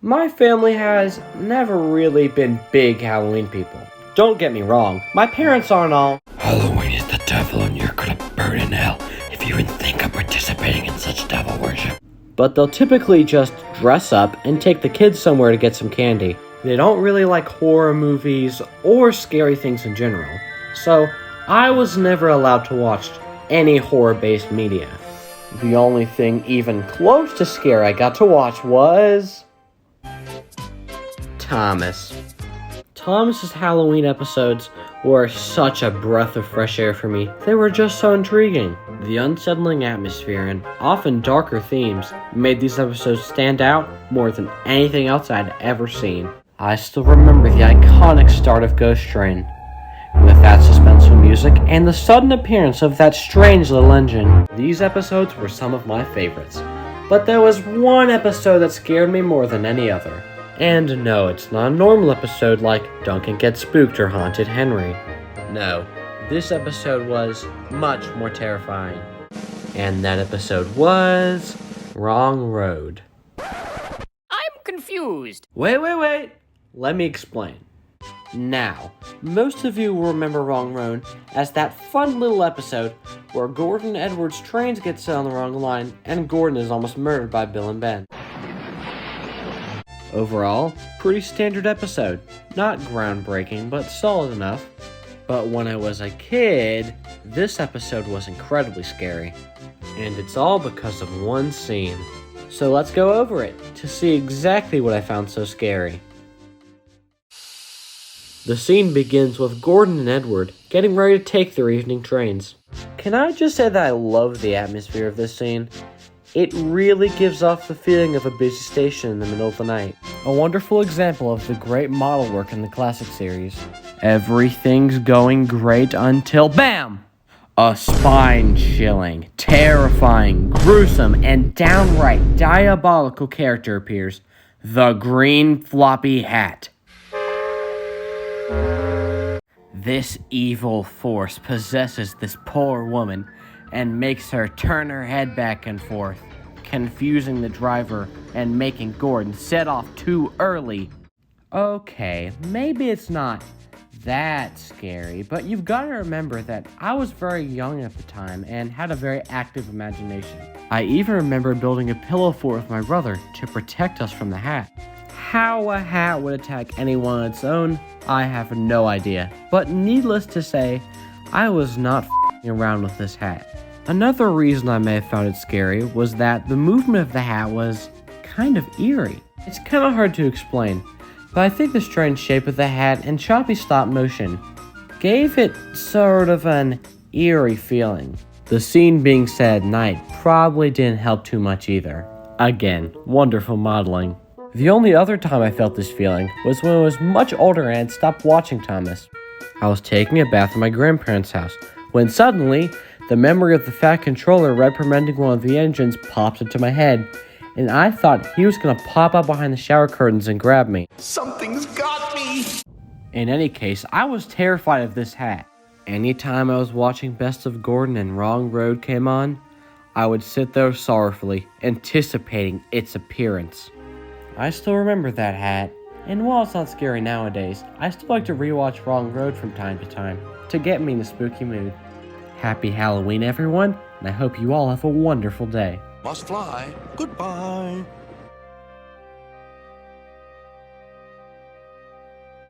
My family has never really been big Halloween people. Don't get me wrong, my parents aren't all, Halloween is the devil and you're gonna burn in hell if you even think of participating in such devil worship. but they'll typically just dress up and take the kids somewhere to get some candy. They don't really like horror movies or scary things in general, so I was never allowed to watch any horror-based media. The only thing even close to scary I got to watch was Thomas. Thomas's Halloween episodes were such a breath of fresh air for me. They were just so intriguing. The unsettling atmosphere and often darker themes made these episodes stand out more than anything else I'd ever seen. I still remember the iconic start of Ghost Train, with that suspenseful music and the sudden appearance of that strange little engine. These episodes were some of my favorites, but there was one episode that scared me more than any other. And no, it's not a normal episode like Duncan Gets Spooked or Haunted Henry. No, this episode was much more terrifying. And that episode was Wrong Road. I'm confused. Wait. Let me explain. Now, most of you will remember Wrong Road as that fun little episode where Gordon Edwards' trains get set on the wrong line and Gordon is almost murdered by Bill and Ben. Overall, pretty standard episode. Not groundbreaking, but solid enough. But when I was a kid, this episode was incredibly scary. And it's all because of one scene. So let's go over it to see exactly what I found so scary. The scene begins with Gordon and Edward getting ready to take their evening trains. Can I just say that I love the atmosphere of this scene? It really gives off the feeling of a busy station in the middle of the night. A wonderful example of the great model work in the classic series. Everything's going great until BAM! A spine-chilling, terrifying, gruesome, and downright diabolical character appears. The Green Floppy Hat. This evil force possesses this poor woman and makes her turn her head back and forth, confusing the driver and making Gordon set off too early. Okay, maybe it's not that scary, but you've got to remember that I was very young at the time and had a very active imagination. I even remember building a pillow fort with my brother to protect us from the hat. How a hat would attack anyone on its own, I have no idea. But needless to say, I was not f***ing around with this hat. Another reason I may have found it scary was that the movement of the hat was kind of eerie. It's kind of hard to explain, but I think the strange shape of the hat and choppy stop motion gave it sort of an eerie feeling. The scene being set at night probably didn't help too much either. Again, wonderful modeling. The only other time I felt this feeling was when I was much older and had stopped watching Thomas. I was taking a bath at my grandparents' house when suddenly the memory of the fat controller reprimanding one of the engines popped into my head, and I thought he was gonna pop out behind the shower curtains and grab me. Something's got me! In any case, I was terrified of this hat. Anytime I was watching Best of Gordon and Wrong Road came on, I would sit there sorrowfully, anticipating its appearance. I still remember that hat, and while it's not scary nowadays, I still like to rewatch Wrong Road from time to time to get me in a spooky mood. Happy Halloween, everyone, and I hope you all have a wonderful day. Must fly. Goodbye.